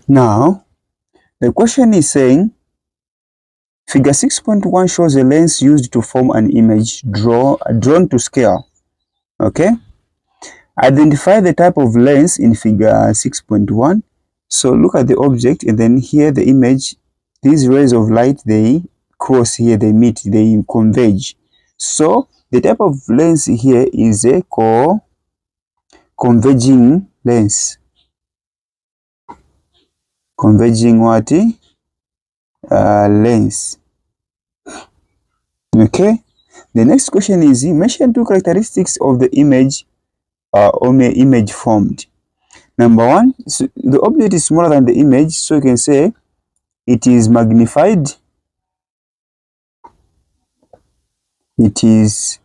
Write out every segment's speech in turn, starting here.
Now, the question is saying, figure 6.1 shows a lens used to form an image drawn to scale. Okay? Identify the type of lens in figure 6.1. So look at the object, and then here the image, these rays of light, they cross here, they meet, they converge. So the type of lens here is a converging lens. Converging what? Lens. Okay. The next question is, mention two characteristics of the image image formed. Number one, so the object is smaller than the image, so you can say it is magnified. It is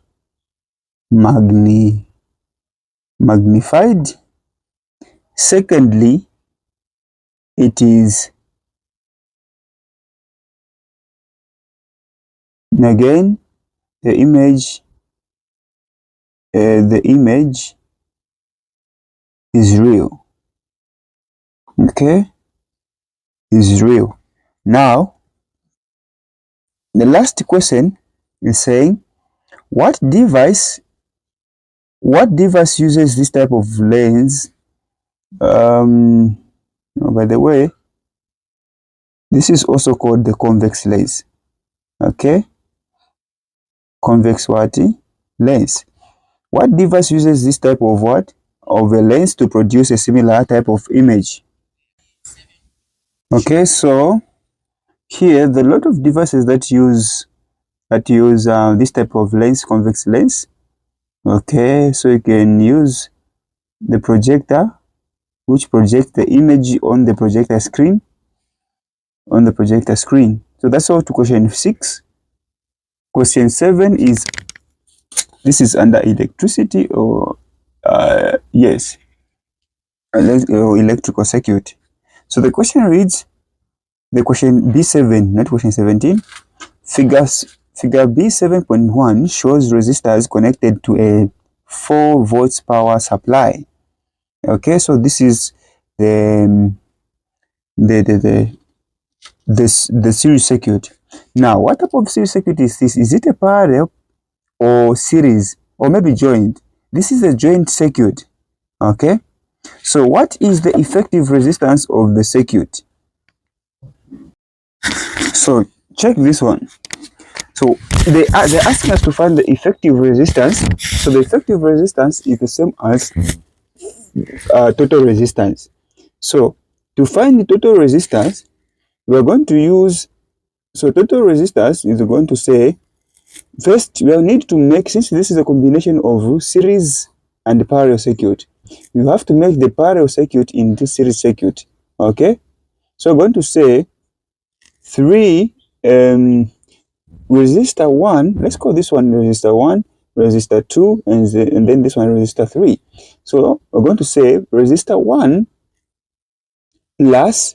magnified. Secondly, it is again the image is real. Okay, is real. Now the last question is saying, what device uses this type of lens? Oh, by the way, this is also called the convex lens. Okay, convex what? Lens. What device uses this type of what? Of a lens to produce a similar type of image? Okay, so here there are a lot of devices that use this type of lens, convex lens. Okay, so you can use the projector, which projects the image on the projector screen. So that's all to question 6. Question 7 is, this is under electricity or yes, electrical circuit. So the question reads, the question B7, not question 17. Figure B7.1 shows resistors connected to a 4 volts power supply. Okay, so this is the series circuit. Now, what type of series circuit is this? Is it a parallel or series, or maybe joint? This is a joint circuit. Okay, so what is the effective resistance of the circuit? So check this one. So they're asking us to find the effective resistance. So the effective resistance is the same as total resistance. So to find the total resistance, we're going to use, so total resistance is going to say, first we'll need to make, since this is a combination of series and parallel circuit, you have to make the parallel circuit into series circuit. Okay, so we're going to say 3 resistor 1, let's call this one resistor 1, resistor 2, and then this one resistor 3. So we're going to say resistor 1 plus,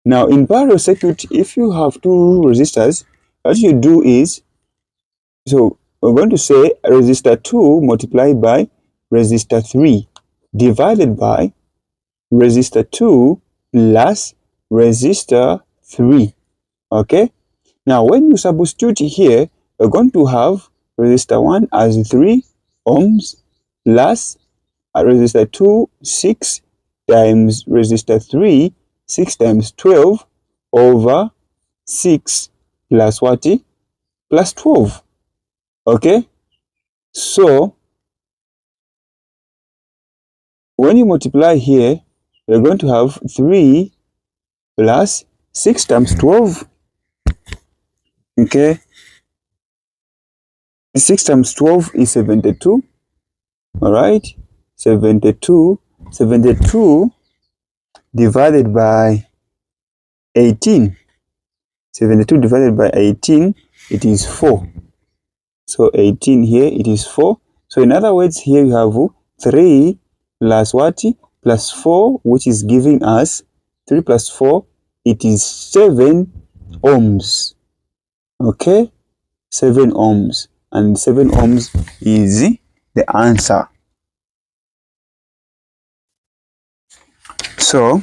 now in parallel circuit, if you have 2 resistors, what you do is, so we're going to say resistor 2 multiplied by resistor 3 divided by resistor 2 plus resistor 3. Okay, now when you substitute here, we're going to have resistor 1 as 3 ohms plus resistor 2, 6 times resistor 3, 6 times 12 over 6 plus what? Plus 12. Okay, so when you multiply here, you're going to have 3 plus 6 times 12. Okay, 6 times 12 is 72. All right, 72 divided by 18. 72 divided by 18, it is 4. So 18 here, it is 4. So in other words, here you have 3 plus what? Plus 4, which is giving us 3 plus 4, it is 7 ohms. Okay, 7 ohms. And 7 ohms is the answer. So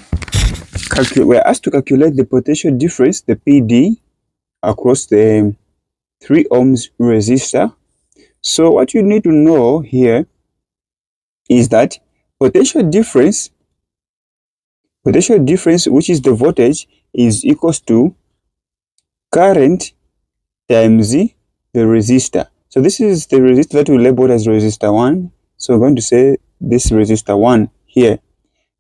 we're asked to calculate the potential difference, the PD, across the 3 ohms resistor. So what you need to know here is that potential difference, which is the voltage, is equals to current times the resistor. So this is the resistor that we labeled as resistor 1. So we're going to say this resistor 1 here.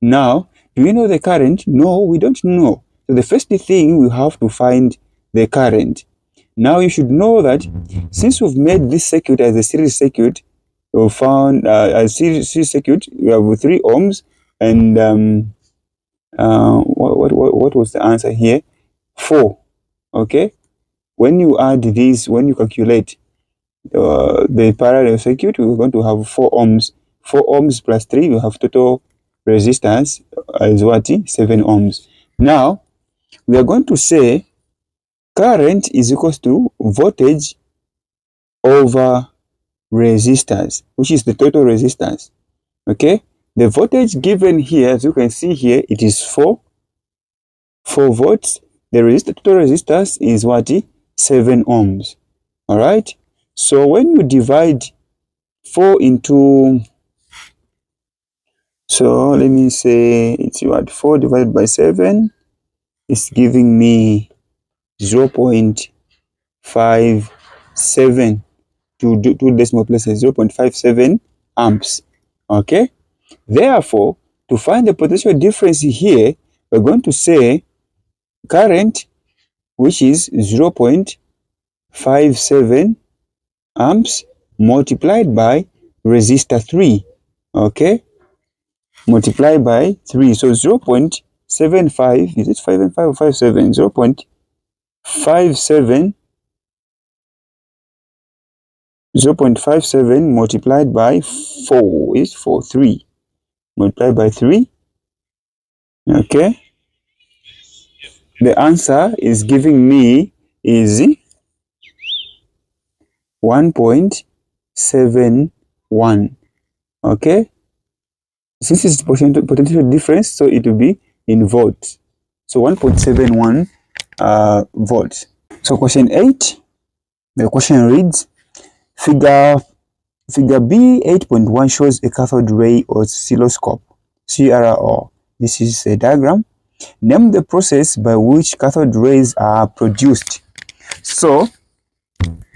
Now, do we know the current? No, we don't know. So the first thing, we have to find the current. Now you should know that since we've made this circuit as a series circuit, we found a series circuit, we have 3 ohms, and what was the answer here? 4. Okay, when you add these, when you calculate the parallel circuit, we're going to have 4 ohms. 4 ohms plus 3, we have total resistance as what? 7 ohms. Now we are going to say current is equals to voltage over resistance, which is the total resistance. Okay, the voltage given here, as you can see here, it is 4 volts. The total resistance is what? 7 ohms. All right, so when you divide 4 into, so let me say it's what, 4 divided by 7 is giving me 0.57 to do 2 decimal places, 0.57 amps. Okay, therefore, to find the potential difference here, we're going to say current, which is 0.57 amps, multiplied by resistor 3. Okay, multiplied by 3. So 0.75, is it 5 and 5 or 57? 0.57 multiplied by 4 is 3. Multiplied by 3. Okay, the answer is giving me is 1.71. Okay, since it's potential difference, so it will be in volts. So 1.71 volts. So question 8, the question reads, figure B 8.1 shows a cathode ray oscilloscope, CRO. This is a diagram. Name the process by which cathode rays are produced. So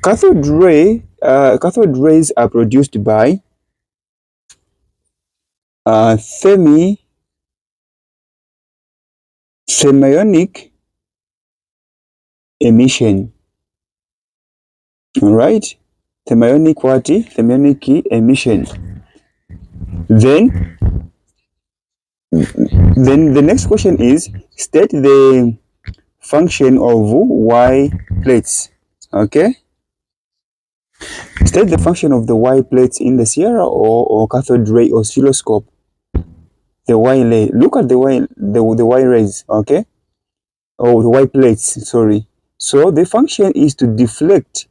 cathode rays are produced by thermionic emission. All right, thermionic emission. Then the next question is, state the function of Y plates. Okay, state the function of the Y plates in the CRO or cathode ray oscilloscope. The Y ray. Look at the Y rays. Okay, or the Y plates. Sorry. So the function is to deflect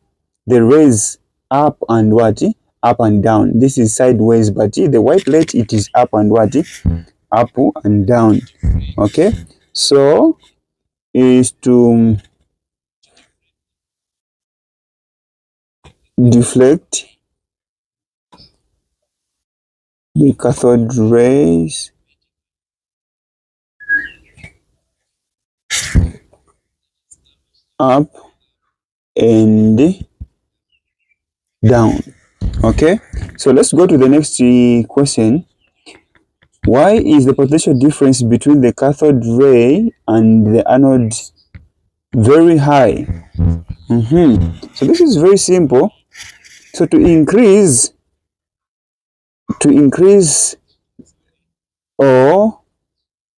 the rays up and what? Up and down. This is sideways, but the Y plate, it is up and what? Up and down. Okay, so is to deflect the cathode rays up and down. Okay, so let's go to the next question. Why is the potential difference between the cathode ray and the anode very high? So this is very simple. So to increase, or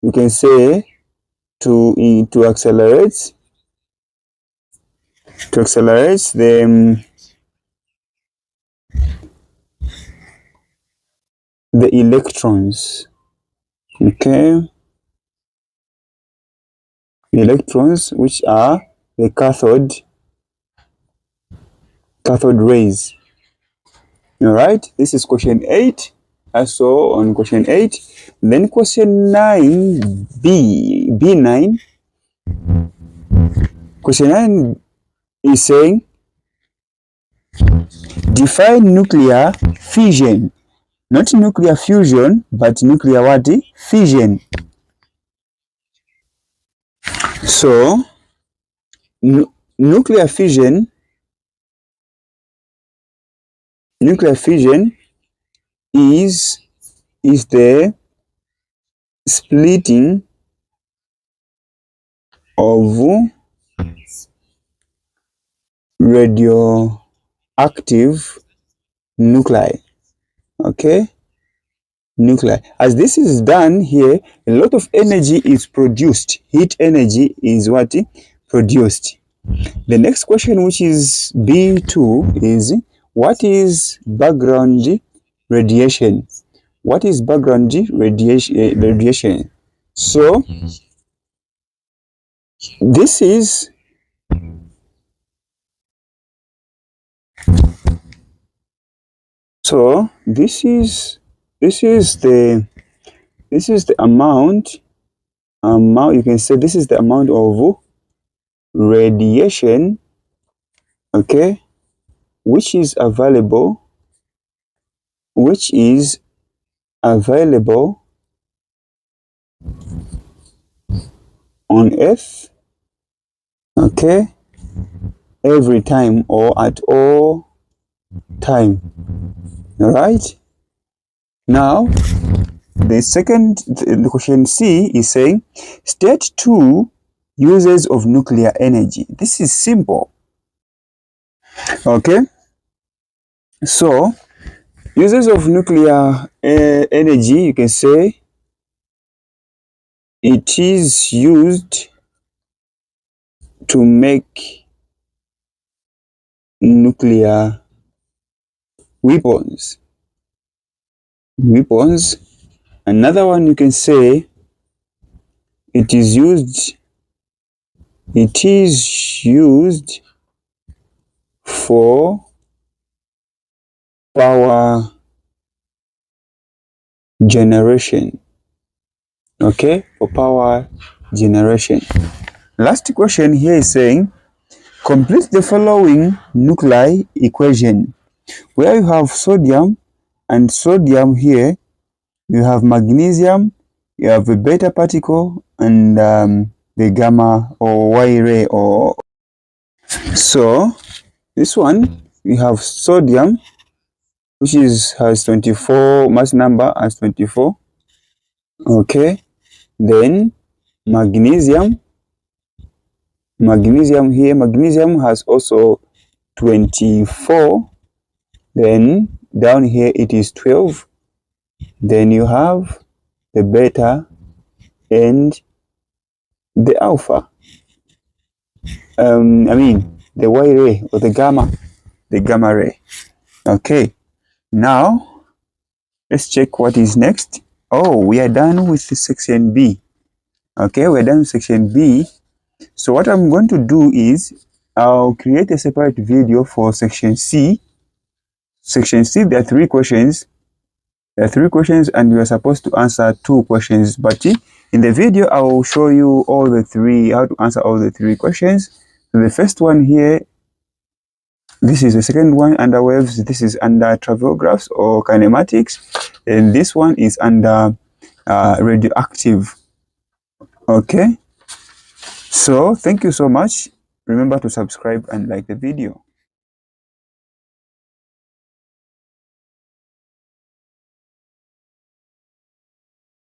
you can say to accelerate the electrons. Okay, the electrons, which are the cathode rays. All right, this is question 8. So on question 8, then question 9b, B9. Question 9 is saying, define nuclear fission. Not nuclear fusion, but nuclear what? Fission. So, nuclear fission is the splitting of radioactive nuclei. Okay, nuclei. As this is done here, a lot of energy is produced. Heat energy is what? Produced. The next question, which is B2, is what is background radiation? What is background radiation? So this is the amount, you can say this is the amount of radiation, okay, which is available on Earth, okay, every time or at all time. All right. Now, the question C is saying, state 2 uses of nuclear energy. This is simple. Okay. So, uses of nuclear energy, you can say it is used to make nuclear weapons. Another one, you can say it is used for power generation. Okay, for power generation. Last question here is saying, complete the following nuclei equation. Where you have sodium and sodium here, you have magnesium, you have a beta particle, and the gamma or Y ray. So this one, we have sodium, which has 24, mass number as 24. Okay, then magnesium here, magnesium has also 24. Then down here it is 12. Then you have the beta and the alpha. The Y ray or the gamma ray. Okay, now let's check what is next. Oh, we are done with the section B. Okay, we're done with section B. So what I'm going to do is I'll create a separate video for section C. Section C, there are 3 questions. And you are supposed to answer 2 questions. But in the video, I will show you how to answer all the 3 questions. So the first one here, this is the second one under waves. This is under travel graphs or kinematics. And this one is under radioactive. Okay. So thank you so much. Remember to subscribe and like the video.